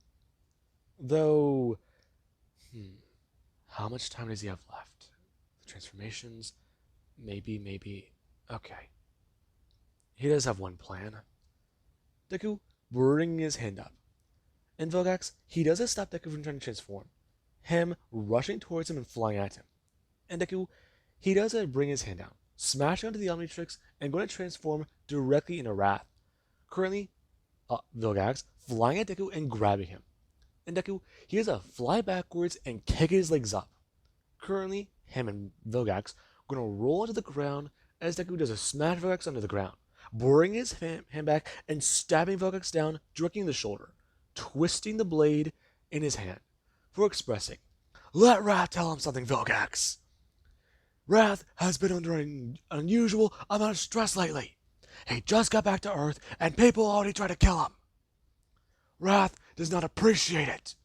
Though, how much time does he have left? The transformations? Maybe. Okay. He does have one plan. Deku bringing his hand up. And Vilgax, he doesn't stop Deku from trying to transform. Him rushing towards him and flying at him. And Deku, he does bring his hand down, smashing onto the Omnitrix and going to transform directly into Wrath. Currently, Vilgax flying at Deku and grabbing him. And Deku, he has to fly backwards and kick his legs up. Currently, him and Vilgax are going to roll onto the ground as Deku does a smash Vilgax onto the ground, bringing his hand back and stabbing Vilgax down directly in the shoulder, twisting the blade in his hand for expressing, "Let Wrath tell him something, Vilgax. Wrath has been under an unusual amount of stress lately. He just got back to Earth and people already try to kill him. Wrath does not appreciate it.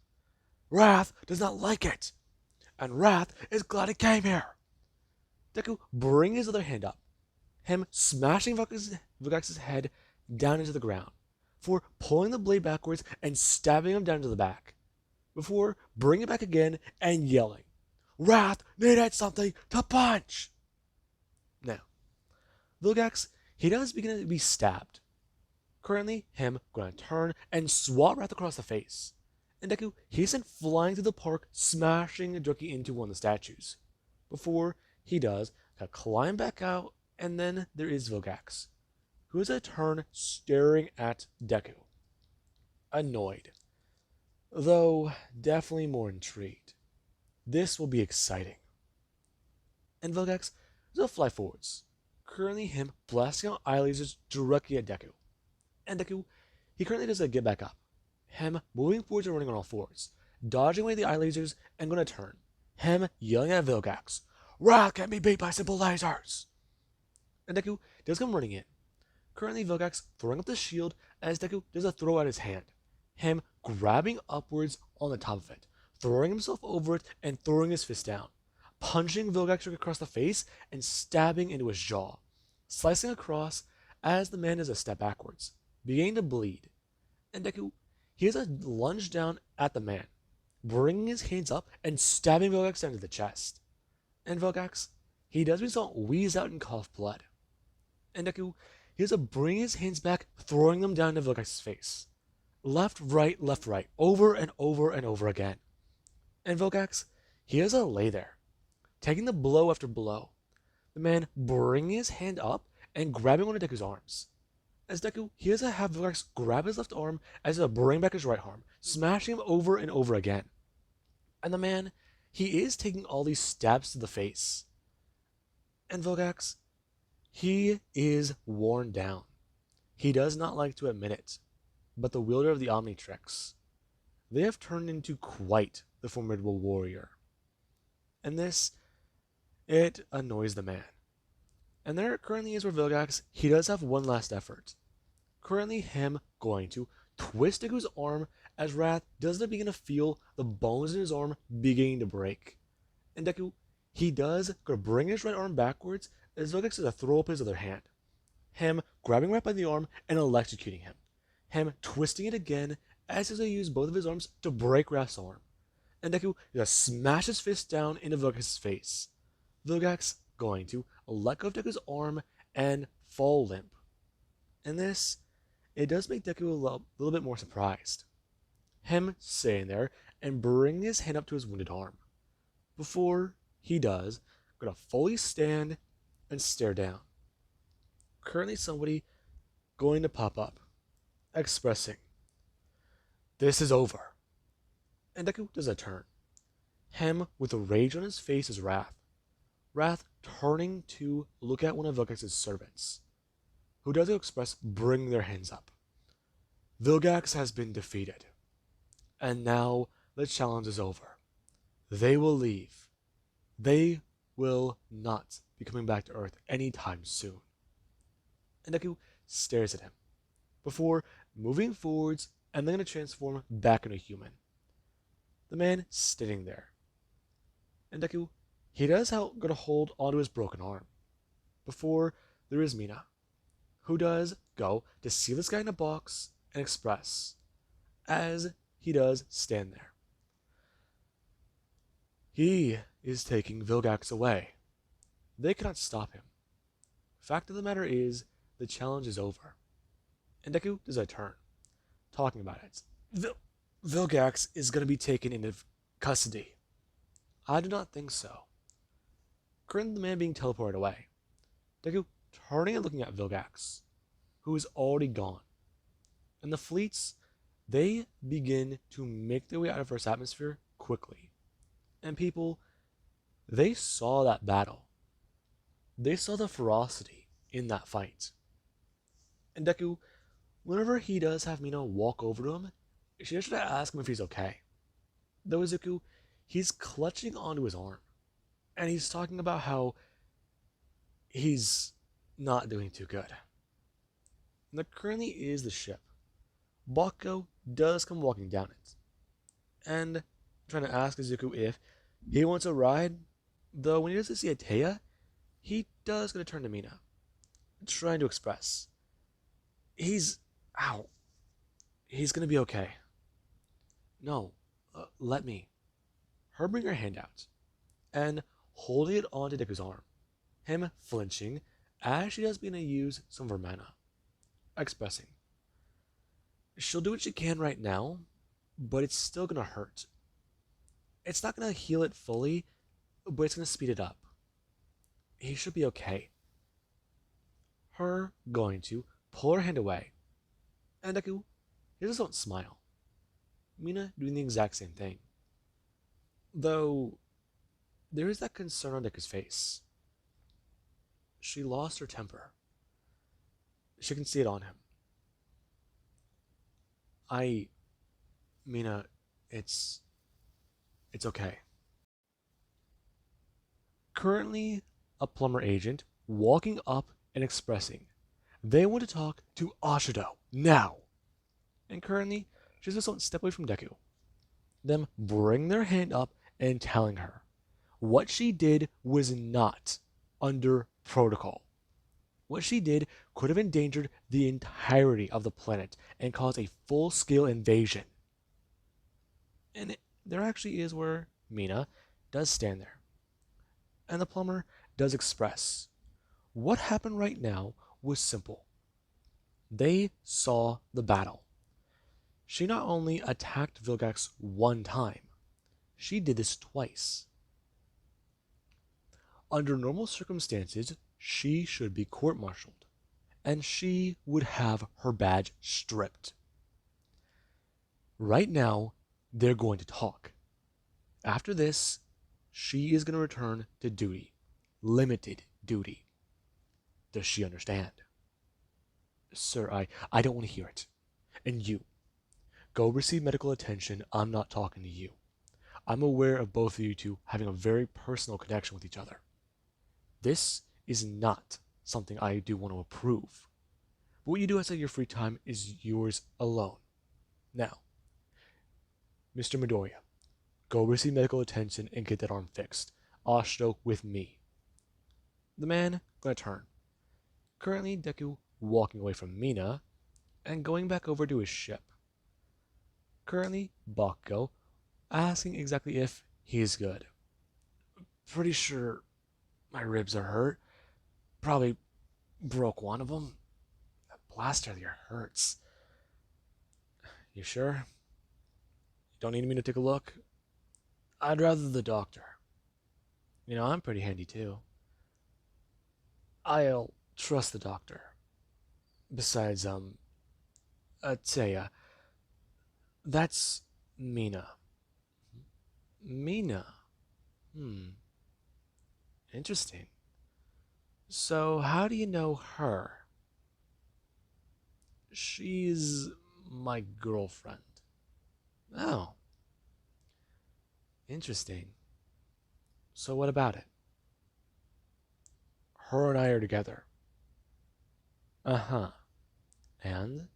Wrath does not like it. And Wrath is glad he came here." Deku bringing his other hand up, him smashing Vilgax's head down into the ground, for pulling the blade backwards and stabbing him down to the back, before bringing it back again and yelling, "Wrath needed something to punch!" Now, Vilgax, he does begin to be stabbed. Currently, him going to turn and swat Wrath across the face. And Deku, he's sent flying through the park, smashing directly into one of the statues. Before he does, climb back out, and then there is Vilgax, who is a turn staring at Deku. Annoyed. Though definitely more intrigued. This will be exciting. And Vilgax will fly forwards. Currently him blasting out eye lasers directly at Deku. And Deku, he currently does a get back up. Him moving forwards and running on all fours, dodging away the eye lasers and going to turn. Him yelling at Vilgax, "Wrath can't be beat by simple lasers!" And Deku does come running in. Currently Vilgax throwing up the shield as Deku does a throw at his hand. Him grabbing upwards on the top of it, throwing himself over it and throwing his fist down, punching Vilgax across the face and stabbing into his jaw, slicing across as the man does a step backwards, beginning to bleed. And Deku, he has a lunge down at the man, bringing his hands up and stabbing Vilgax down to the chest. And Vilgax, he does result wheeze out and cough blood. And Deku, he has to bring his hands back, throwing them down to Vilgax's face. Left, right, over and over and over again. And Vilgax, he has to lay there, taking the blow after blow. The man bringing his hand up and grabbing one of Deku's arms. As Deku, he has to have Vilgax grab his left arm as to bring back his right arm, smashing him over and over again. And the man, he is taking all these stabs to the face. And Vilgax, he is worn down. He does not like to admit it, but the wielder of the Omnitrix, they have turned into quite the formidable warrior. And this, it annoys the man. And there currently is where Vilgax, he does have one last effort. Currently him going to twist Deku's arm as Wrath doesn't begin to feel the bones in his arm beginning to break. And Deku, he does go to bring his right arm backwards as Vilgax is to throw up his other hand. Him grabbing Wrath by the arm and electrocuting him. Him twisting it again as he uses both of his arms to break Wrath's arm. And Deku just smashes his fist down into Vilgax's face. Vilgax going to let go of Deku's arm and fall limp. And this, it does make Deku a little bit more surprised. Him sitting there and bringing his hand up to his wounded arm. Before he does, gonna fully stand and stare down. Currently somebody going to pop up, expressing, "This is over." And Deku does a turn. Him with a rage on his face is Wrath. Wrath turning to look at one of Vilgax's servants, who does express bring their hands up. Vilgax has been defeated, and now the challenge is over. They will leave. They will not be coming back to Earth anytime soon. And Deku stares at him, before moving forwards and then going to transform back into a human. The man sitting there. And Deku, he does going to hold onto his broken arm. Before there is Mina, who does go to see this guy in a box and express, as he does stand there. He is taking Vilgax away. They cannot stop him. Fact of the matter is, the challenge is over. And Deku does a turn, talking about it. Vilgax is going to be taken into custody. I do not think so. Currently the man being teleported away. Deku turning and looking at Vilgax, who is already gone. And the fleets, they begin to make their way out of Earth's atmosphere quickly. And people, they saw that battle. They saw the ferocity in that fight. And Deku, whenever he does have Mina walk over to him, she does try to ask him if he's okay. Though Izuku, he's clutching onto his arm. And he's talking about how he's not doing too good. And there currently is the ship. Bako does come walking down it. And trying to ask Izuku if he wants a ride. Though when he doesn't see Ateya, he does going to turn to Mina, trying to express. He's going to be okay. No, let me. Her bring her hand out, and holding it onto Deku's arm. Him flinching, as she does begin to use some of her mana. Expressing. She'll do what she can right now, but it's still going to hurt. It's not going to heal it fully, but it's going to speed it up. He should be okay. Her going to pull her hand away. And Deku, he just don't smile. Mina doing the exact same thing. Though, there is that concern on Deku's face. She lost her temper. She can see it on him. Mina, it's okay. Currently, a plumber agent walking up and expressing they want to talk to Ashido now. And currently, she's just one step away from Deku. Them bring their hand up and telling her what she did was not under protocol. What she did could have endangered the entirety of the planet and caused a full-scale invasion. And there actually is where Mina does stand there. And the plumber does express what happened right now was simple. They saw the battle. She not only attacked Vilgax one time, she did this twice. Under normal circumstances, she should be court-martialed and she would have her badge stripped. Right now, they're going to talk. After this, she is going to return to duty. Limited duty. Does she understand? Sir, I don't want to hear it. And you, go receive medical attention. I'm not talking to you. I'm aware of both of you two having a very personal connection with each other. This is not something I do want to approve. But what you do outside your free time is yours alone. Now, Mr. Midoriya, go receive medical attention and get that arm fixed. Ashto with me. The man gonna turn. Currently, Deku walking away from Mina and going back over to his ship. Currently, Bakugo asking exactly if he's good. Pretty sure my ribs are hurt. Probably broke one of them. That blaster there hurts. You sure? You don't need me to take a look? I'd rather the doctor. You know, I'm pretty handy too. I'll trust the doctor. Besides, Taya, that's Mina. Mina? Interesting. So, how do you know her? She's my girlfriend. Oh, interesting. So, what about it? Her and I are together. Uh-huh. And?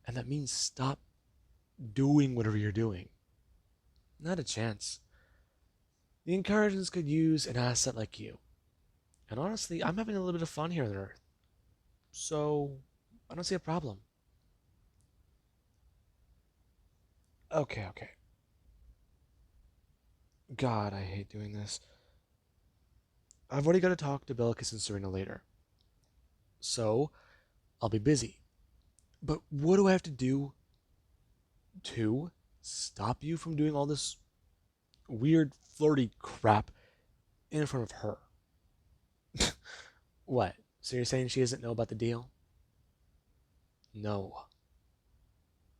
And that means stop doing whatever you're doing. Not a chance. The Incursions could use an asset like you. And honestly, I'm having a little bit of fun here on Earth. So, I don't see a problem. Okay. God, I hate doing this. I've already got to talk to Vilgax and Serena later. So, I'll be busy. But what do I have to do to stop you from doing all this weird, flirty crap in front of her? What? So you're saying she doesn't know about the deal? No.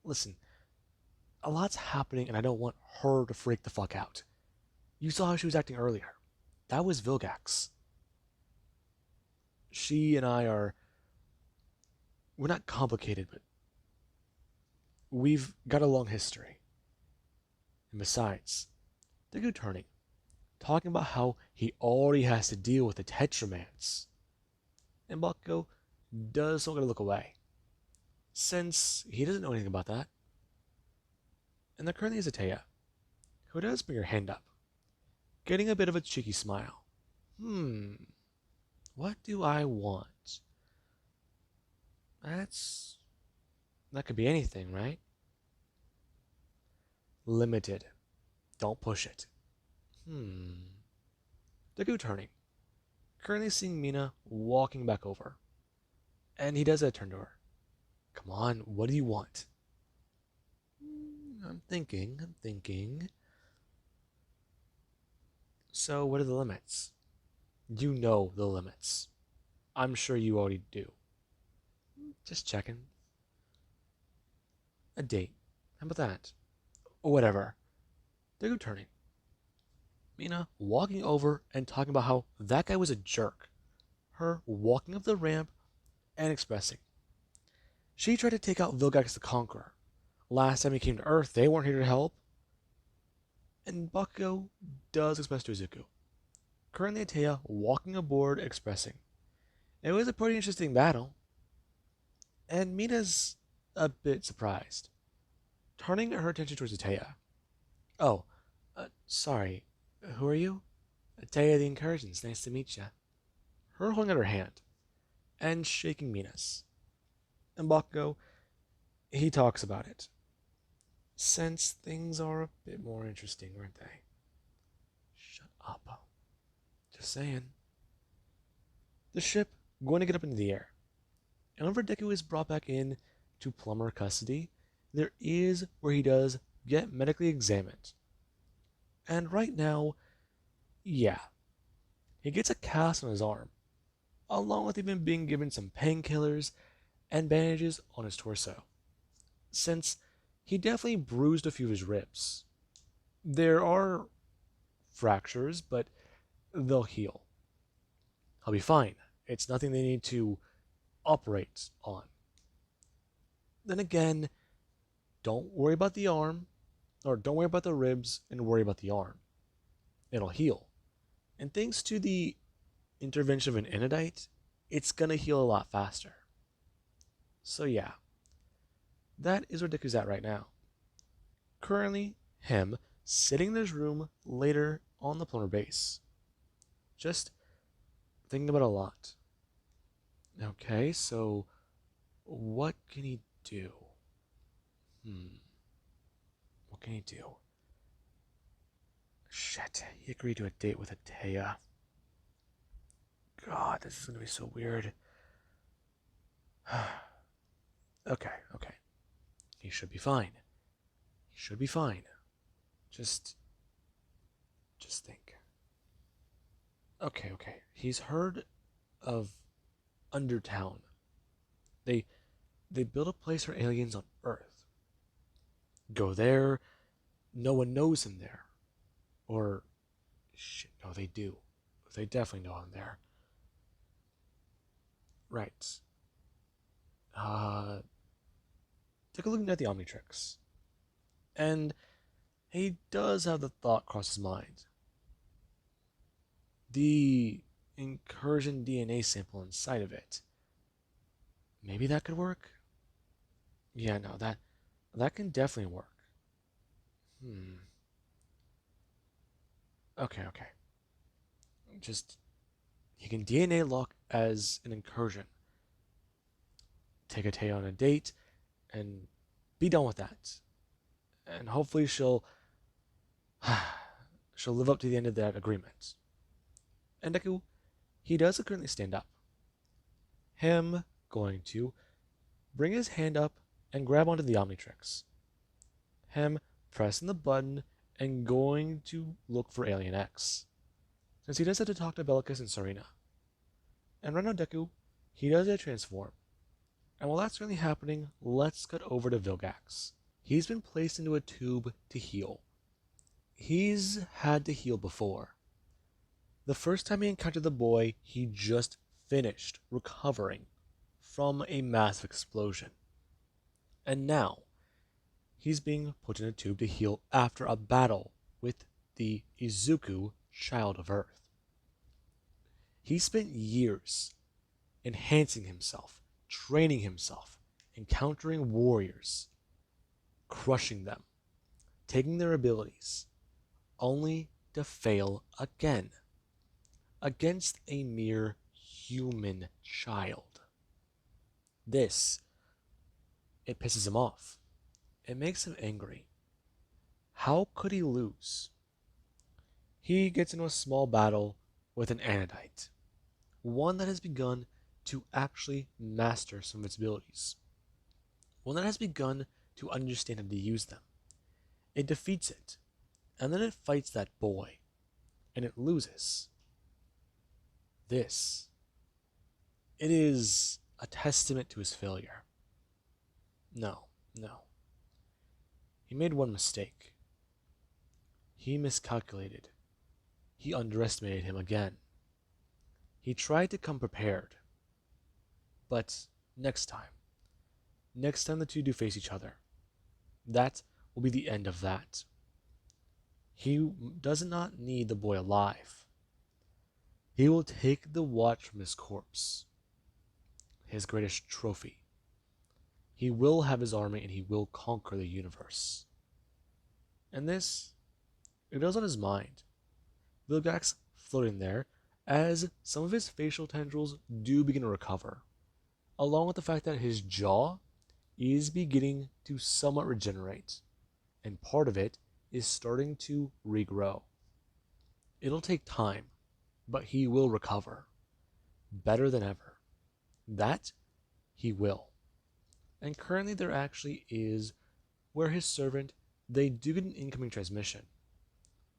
Listen, a lot's happening and I don't want her to freak the fuck out. You saw how she was acting earlier. That was Vilgax. She and I are... We're not complicated, but we've got a long history. And besides, Deku turning, talking about how he already has to deal with the Tetramance. And Bakugo does not going to look away, since he doesn't know anything about that. And there currently is a Taya, who does bring her hand up, getting a bit of a cheeky smile. What do I want? That could be anything, right? Limited. Don't push it. Deku turning, currently seeing Mina walking back over. And he does that turn to her. Come on, what do you want? I'm thinking. So, what are the limits? You know the limits. I'm sure you already do. Just checking. A date. How about that? Or whatever. Deku turning. Mina walking over and talking about how that guy was a jerk. Her walking up the ramp and expressing. She tried to take out Vilgax the Conqueror. Last time he came to Earth, they weren't here to help. And Bakugo does express to Izuku. Currently Atea walking aboard expressing. It was a pretty interesting battle. And Mina's a bit surprised, turning her attention towards Atea. Oh, sorry, who are you? Atea the Incursions, nice to meet you. Her holding out her hand, and shaking Mina's. And Bakugo, he talks about it, since things are a bit more interesting, aren't they? Shut up. Just saying. The ship going to get up into the air. And whenever Deku is brought back in to plumber custody, there is where he does get medically examined. And right now, yeah, he gets a cast on his arm. along with even being given some painkillers and bandages on his torso, since he definitely bruised a few of his ribs. There are fractures, but they'll heal. He'll be fine. It's nothing they need to operate on. Then again, don't worry about the arm, or don't worry about the ribs and worry about the arm. It'll heal. And thanks to the intervention of an anodite, it's gonna heal a lot faster. So yeah, that is where Deku's at right now. Currently, him sitting in his room later on the plumber base. Just thinking about a lot. Okay, so what can he do? What can he do? Shit, he agreed to a date with Atea. God, this is gonna be so weird. Okay. He should be fine. He should be fine. Just think. Okay. He's heard of Undertown. They built a place for aliens on Earth. Go there, no one knows him there. Or shit, no, they do. They definitely know him there. Right. Take a look at the Omnitrix. And he does have the thought cross his mind. The incursion DNA sample inside of it. Maybe that could work? Yeah, no, that can definitely work. Okay. Just he can DNA lock as an incursion. Take a Tay on a date and be done with that. And hopefully she'll live up to the end of that agreement. And Deku, he does currently stand up. Him going to bring his hand up and grab onto the Omnitrix. Him pressing the button and going to look for Alien X, since he does have to talk to Vilgax and Serena. And right now Deku, he does a transform. And while that's really happening, let's cut over to Vilgax. He's been placed into a tube to heal. He's had to heal before. The first time he encountered the boy, he just finished recovering from a massive explosion. And now, he's being put in a tube to heal after a battle with the Izuku Child of Earth. He spent years enhancing himself, training himself, encountering warriors, crushing them, taking their abilities, only to fail again against a mere human child. This, it pisses him off. It makes him angry. How could he lose? He gets into a small battle with an anodite, one that has begun to actually master some of its abilities, one that has begun to understand how to use them. It defeats it, and then it fights that boy, and it loses. This, it is a testament to his failure. No. He made one mistake. He miscalculated. He underestimated him again. He tried to come prepared. But next time the two do face each other, that will be the end of that. He does not need the boy alive. He will take the watch from his corpse, his greatest trophy. He will have his army and he will conquer the universe. And this, it goes on his mind. Vilgax floating there as some of his facial tendrils do begin to recover, along with the fact that his jaw is beginning to somewhat regenerate, and part of it is starting to regrow. It'll take time, but he will recover. Better than ever. That he will. And currently there actually is, where his servant, they do get an incoming transmission.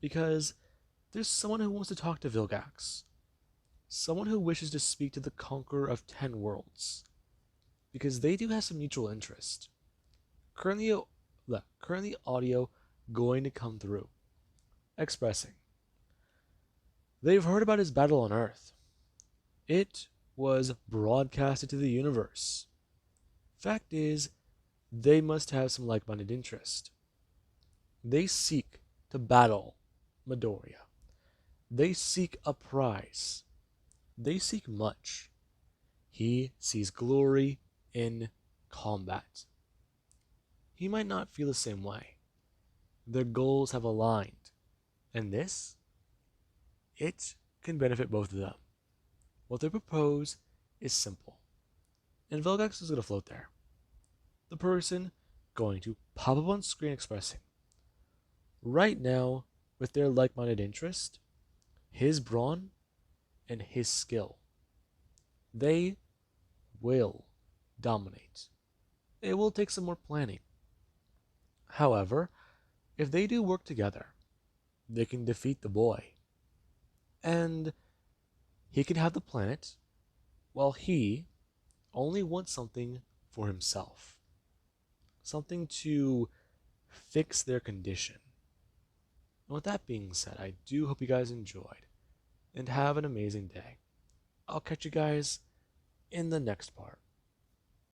Because there's someone who wants to talk to Vilgax. someone who wishes to speak to the conqueror of 10 worlds, because they do have some mutual interest. Currently, currently audio going to come through, expressing. They've heard about his battle on Earth. It was broadcasted to the universe. Fact is, they must have some like-minded interest. They seek to battle Midoriya. They seek a prize. They seek much. He sees glory in combat. He might not feel the same way. Their goals have aligned, and this, it can benefit both of them. What they propose is simple, and Vilgax is going to float there. The person going to pop up on screen expressing, right now, with their like-minded interest, his brawn and his skill, they will dominate. It will take some more planning. However, if they do work together, they can defeat the boy. And he can have the planet, while he only wants something for himself. Something to fix their condition. And with that being said, I do hope you guys enjoyed, and have an amazing day. I'll catch you guys in the next part.